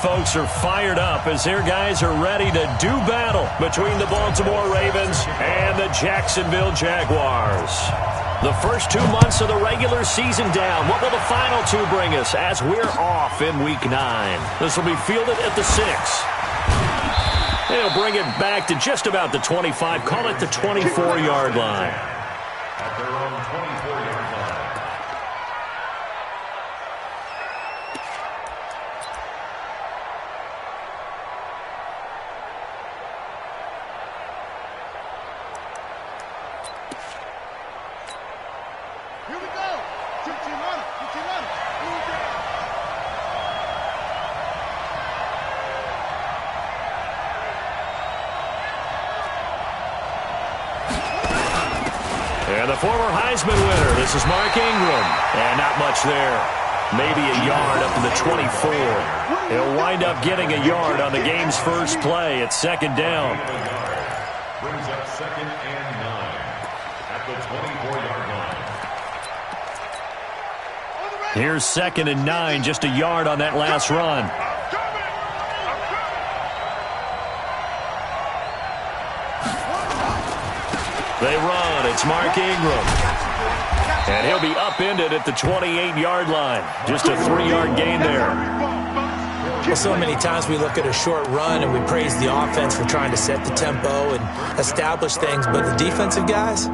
Folks are fired up as their guys are ready to do battle between the Baltimore Ravens and the Jacksonville Jaguars. The first 2 months of the regular season down. What will the final two bring us as we're off in Week 9? This will be fielded at the 6. They'll bring it back to just about the 25, call it the 24-yard line. At their own 24-yard line. And the former Heisman winner, this is Mark Ingram. And not much there. Maybe a yard up to the 24. He'll wind up getting a yard on the game's first play at second down. Brings up 2nd and 9 at the 24-yard line. Here's 2nd and 9, just a yard on that last run. They run. It's Mark Ingram. And he'll be upended at the 28-yard line. Just a 3-yard gain there. Well, so many times we look at a short run and we praise the offense for trying to set the tempo and establish things. But the defensive guys,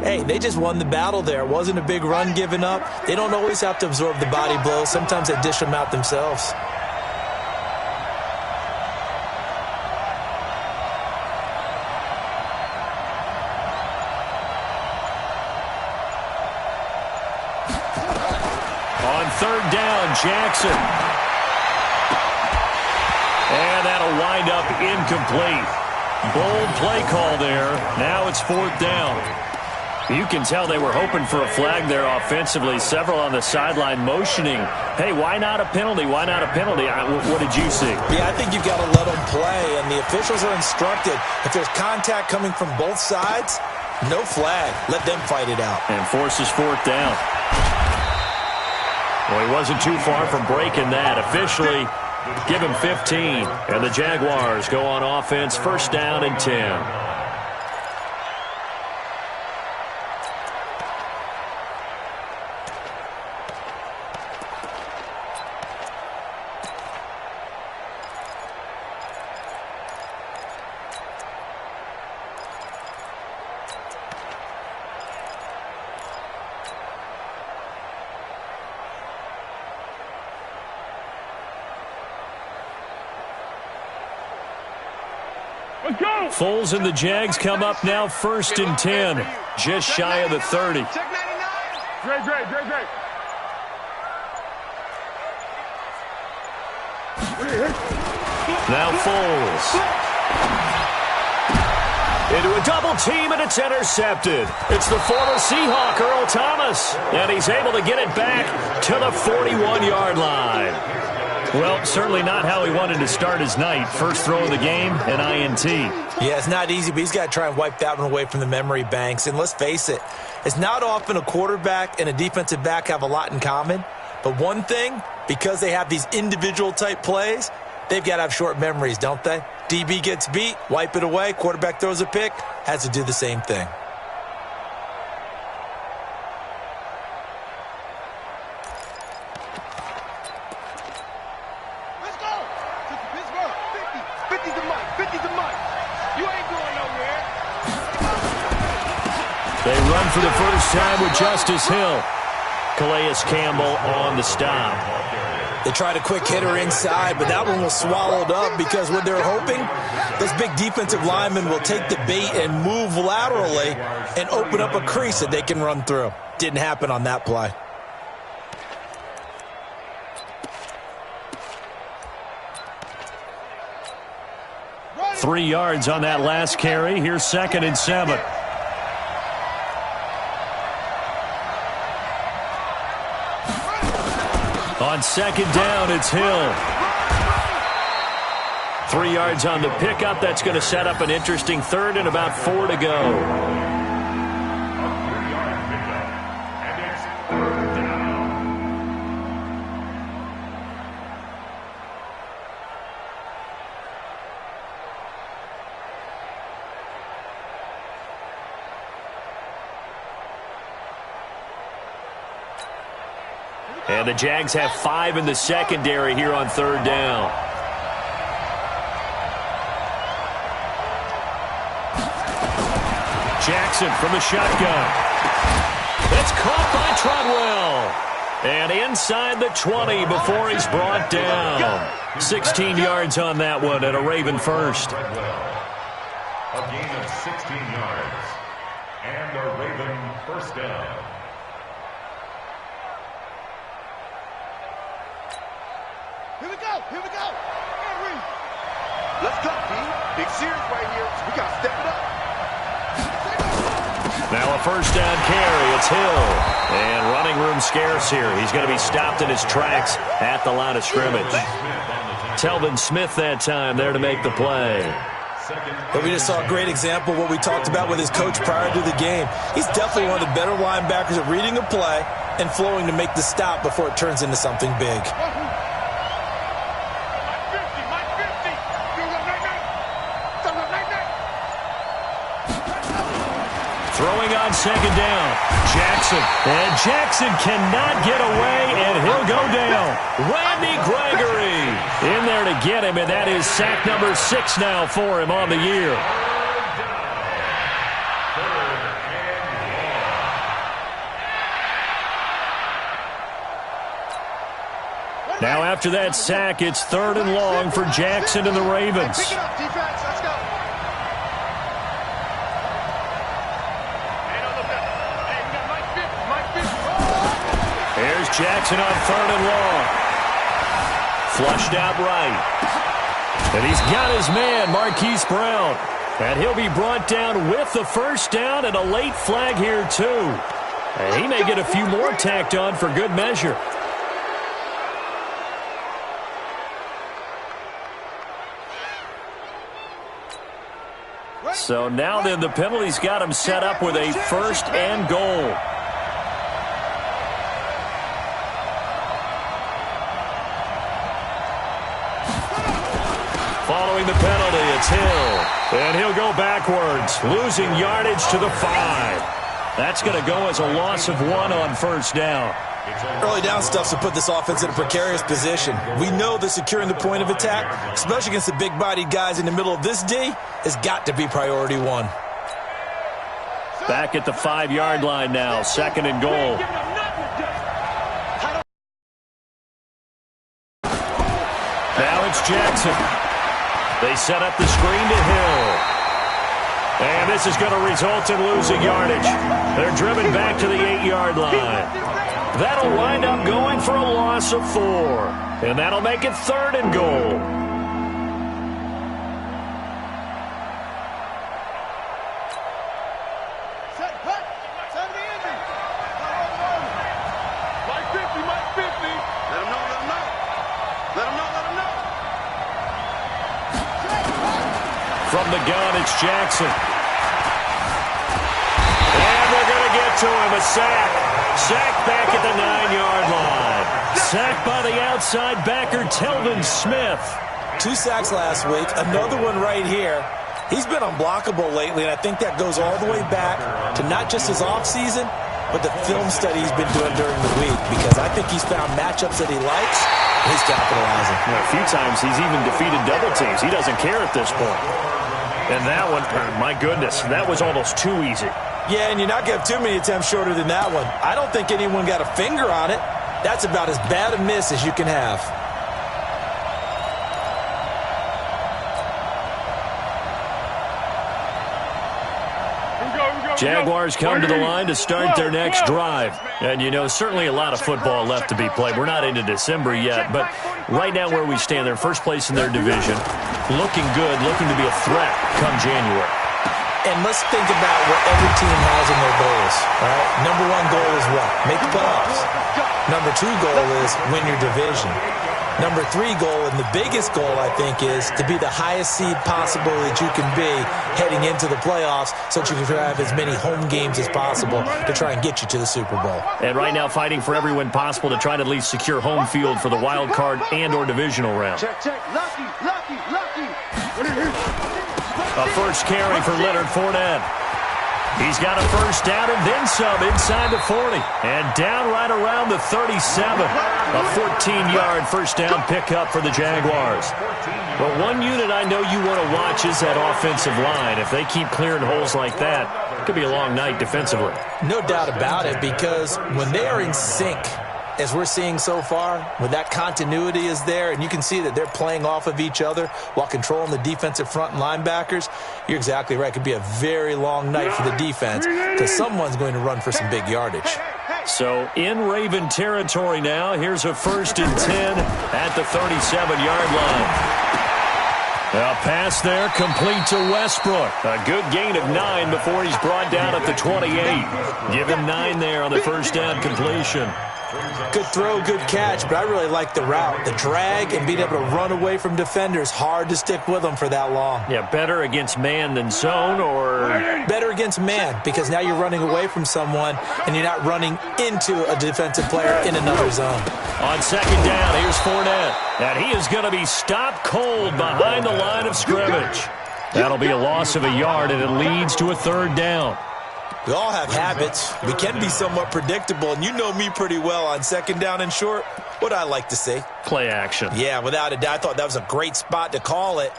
hey, they just won the battle there. It wasn't a big run given up. They don't always have to absorb the body blows. Sometimes they dish them out themselves. Third down, Jackson. And that'll wind up incomplete. Bold play call there. Now it's 4th down. You can tell they were hoping for a flag there offensively. Several on the sideline motioning. Hey, why not a penalty? Why not a penalty? What did you see? Yeah, I think you've got to let them play, and the officials are instructed. If there's contact coming from both sides, no flag. Let them fight it out. And forces 4th down. Well, he wasn't too far from breaking that. Officially, give him 15. And the Jaguars go on offense, 1st down and 10. Foles and the Jags come up now 1st and 10. Just shy of the 30. Now Foles. Into a double team, and it's intercepted. It's the former Seahawk, Earl Thomas. And he's able to get it back to the 41-yard line. Well, certainly not how he wanted to start his night. First throw of the game, an INT. Yeah, it's not easy, but he's got to try and wipe that one away from the memory banks. And let's face it, it's not often a quarterback and a defensive back have a lot in common. But one thing, because they have these individual type plays, they've got to have short memories, don't they? DB gets beat, wipe it away, quarterback throws a pick, has to do the same thing. They run for the first time with Justice Hill. Calais Campbell on the stop. They tried a quick hitter inside, but that one was swallowed up because what they're hoping, those big defensive linemen will take the bait and move laterally and open up a crease that they can run through. Didn't happen on that play. Right. 3 yards on that last carry. Here's 2nd and 7. On 2nd down, it's Hill. 3 yards on the pickup. That's going to set up an interesting 3rd and about 4 to go. And it's 3rd down. And the Jags have 5 in the secondary here on 3rd down. Jackson from the shotgun. That's caught by Treadwell. And inside the 20 before he's brought down. 16 yards on that one and a Raven first. A gain of 16 yards. And a Raven first down. Here we go. Henry. Let's go, D. Big series right here. We got to step it up. Now a first down carry. It's Hill. And running room scarce here. He's going to be stopped in his tracks at the line of scrimmage. Telvin Smith that time there to make the play. But we just saw a great example of what we talked about with his coach prior to the game. He's definitely one of the better linebackers at reading a play and flowing to make the stop before it turns into something big. Throwing on second down, Jackson. And Jackson cannot get away, and he'll go down. Randy Gregory in there to get him, and that is sack number 6 now for him on the year. Now after that sack, it's 3rd and long for Jackson and the Ravens. Pick it up, defense. Let's go. Here's Jackson on 3rd and long. Flushed out right. And he's got his man, Marquise Brown. And he'll be brought down with the first down and a late flag here, too. And he may get a few more tacked on for good measure. So now then the penalty's got him set up with a 1st and goal. Following the penalty, it's Hill. And he'll go backwards, losing yardage to the 5. That's going to go as a loss of 1 on first down. Early down stuff to put this offense in a precarious position. We know that securing the point of attack, especially against the big-bodied guys in the middle of this D, has got to be priority 1. Back at the 5-yard line now, 2nd and goal. Now it's Jackson. They set up the screen to Hill. And this is going to result in losing yardage. They're driven back to the 8-yard line. That'll wind up going for a loss of 4. And that'll make it 3rd and goal. From the gun, it's Jackson. And they're going to get to him, a sack. Sack back at the 9-yard line. Sacked by the outside backer, Telvin Smith. 2 sacks last week, another one right here. He's been unblockable lately, and I think that goes all the way back to not just his offseason, but the film study he's been doing during the week, because I think he's found matchups that he likes, and he's capitalizing. A few times he's even defeated double teams. He doesn't care at this point. And that one, my goodness, that was almost too easy. Yeah, and you're not going to have too many attempts shorter than that one. I don't think anyone got a finger on it. That's about as bad a miss as you can have. Jaguars come to the line to start their next drive. And, you know, certainly a lot of football left to be played. We're not into December yet, but right now where we stand, they're first place in their division. Looking good, looking to be a threat come January. And let's think about what every team has in their goals. All right? Number 1 goal is what? Make the playoffs. Number 2 goal is win your division. Number 3 goal, and the biggest goal, I think, is to be the highest seed possible that you can be heading into the playoffs so that you can have as many home games as possible to try and get you to the Super Bowl. And right now fighting for every win possible to try to at least secure home field for the wild card and or divisional round. Check. Lucky. A first carry for Leonard Fournette. He's got a first down and then some inside the 40. And down right around the 37. A 14-yard first down pickup for the Jaguars. But one unit I know you want to watch is that offensive line. If they keep clearing holes like that, it could be a long night defensively. No doubt about it, because when they are in sync, as we're seeing so far, when that continuity is there and you can see that they're playing off of each other while controlling the defensive front and linebackers, you're exactly right. It could be a very long night for the defense because someone's going to run for some big yardage. So in Raven territory now, here's a 1st and 10 at the 37-yard line. A pass there complete to Westbrook. A good gain of 9 before he's brought down at the 28. Give him 9 there on the first down completion. Good throw, good catch, but I really like the route. The drag and being able to run away from defenders, hard to stick with them for that long. Yeah, better against man than zone, or? Better against man, because now you're running away from someone and you're not running into a defensive player in another zone. On second down, here's Fournette. And he is going to be stopped cold behind the line of scrimmage. That'll be a loss of a yard, and it leads to a 3rd down. We all have habits. We can be somewhat predictable, and you know me pretty well on second down and short. What I like to see? Play action. Yeah, without a doubt. I thought that was a great spot to call it.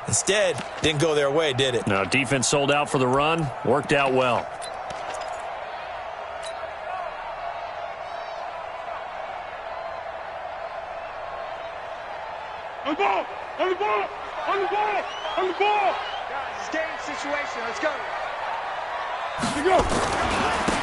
Instead, didn't go their way, did it? No, defense sold out for the run. Worked out well. On the ball! On the ball! On the ball! On the ball! Guys, it's game situation. Let's go. Here we go!